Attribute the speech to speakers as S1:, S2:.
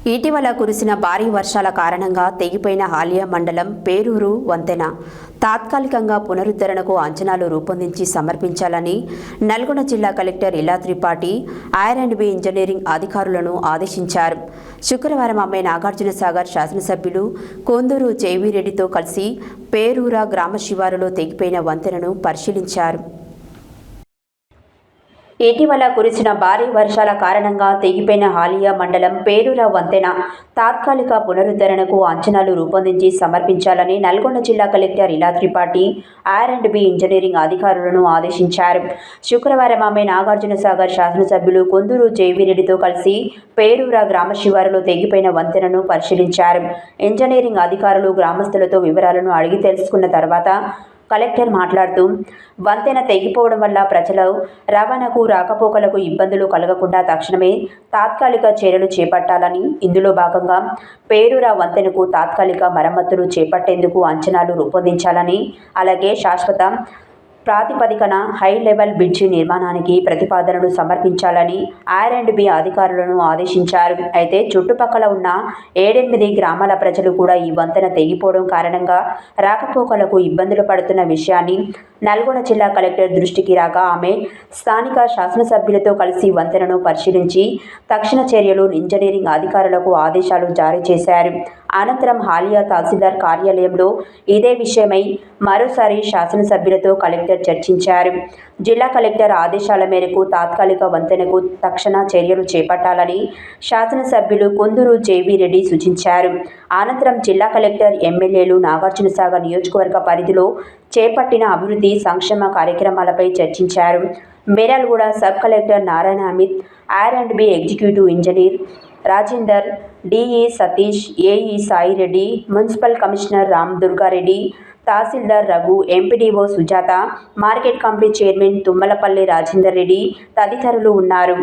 S1: ఇటీవల కురిసిన భారీ వర్షాల కారణంగా తెగిపోయిన హాలియా మండలం పేరూరు వంతెన తాత్కాలికంగా పునరుద్ధరణకు అంచనాలు రూపొందించి సమర్పించాలని నల్గొండ జిల్లా కలెక్టర్ ఇలా త్రిపాఠి R&B ఇంజనీరింగ్ అధికారులను ఆదేశించారు. శుక్రవారం ఆమె నాగార్జునసాగర్ శాసనసభ్యులు కొందూరు జేవీరెడ్డితో కలిసి పేరూర గ్రామ శివారులో తెగిపోయిన వంతెనను పరిశీలించారు. ఇటీవల కురిసిన భారీ వర్షాల కారణంగా తెగిపోయిన హాలియా మండలం పేరూర వంతెన తాత్కాలిక పునరుద్ధరణకు అంచనాలు రూపొందించి సమర్పించాలని నల్గొండ జిల్లా కలెక్టర్ ఇలా త్రిపాఠి R&B ఇంజనీరింగ్ అధికారులను ఆదేశించారు. శుక్రవారం ఆమె నాగార్జునసాగర్ శాసనసభ్యులు కొందూరు జేవీరెడ్డితో కలిసి పేరూర గ్రామ శివారులో తెగిపోయిన వంతెనను పరిశీలించారు. ఇంజనీరింగ్ అధికారులు గ్రామస్తులతో వివరాలను అడిగి తెలుసుకున్న తర్వాత కలెక్టర్ మాట్లాడుతూ, వంతెన తెగిపోవడం వల్ల ప్రజలు రవాణాకు రాకపోకలకు ఇబ్బందులు కలగకుండా తక్షణమే తాత్కాలిక చర్యలు చేపట్టాలని, ఇందులో భాగంగా పేరూర వంతెనకు తాత్కాలిక మరమ్మతులు చేపట్టేందుకు అంచనాలు రూపొందించాలని, అలాగే శాశ్వత ప్రాతిపదికన హై లెవెల్ బ్రిడ్జి నిర్మాణానికి ప్రతిపాదనలు సమర్పించాలని R&B అధికారులను ఆదేశించారు. అయితే చుట్టుపక్కల ఉన్న 7-8 గ్రామాల ప్రజలు కూడా ఈ వంతెన తెగిపోవడం కారణంగా రాకపోకలకు ఇబ్బందులు పడుతున్న విషయాన్ని నల్గొండ జిల్లా కలెక్టర్ దృష్టికి రాగా ఆమె స్థానిక శాసనసభ్యులతో కలిసి వంతెనను పరిశీలించి తక్షణ చర్యలు ఇంజనీరింగ్ అధికారులకు ఆదేశాలు జారీ చేశారు. అనంతరం హాలియా తహసీల్దార్ కార్యాలయంలో ఇదే విషయమై మరోసారి శాసనసభ్యులతో కలెక్టర్ చర్చించారు. జిల్లా కలెక్టర్ ఆదేశాల మేరకు తాత్కాలిక వంతెనకు తక్షణ చర్యలు చేపట్టాలని శాసనసభ్యులు కొందూరు జేవీరెడ్డి సూచించారు. అనంతరం జిల్లా కలెక్టర్ ఎమ్మెల్యేలు నాగార్జునసాగర్ నియోజకవర్గ పరిధిలో చేపట్టిన అభివృద్ధి సంక్షేమ కార్యక్రమాలపై చర్చించారు. Miryalaguda sub collector Narayana Amit, R&B executive engineer Rajender, DE Satish, AE Saireddy, municipal commissioner Ram Durgareddy, tahsildar Raghu, MPDO Sujatha, market committee chairman Tummalapalli Rajender Reddy తదితరులు ఉన్నారు.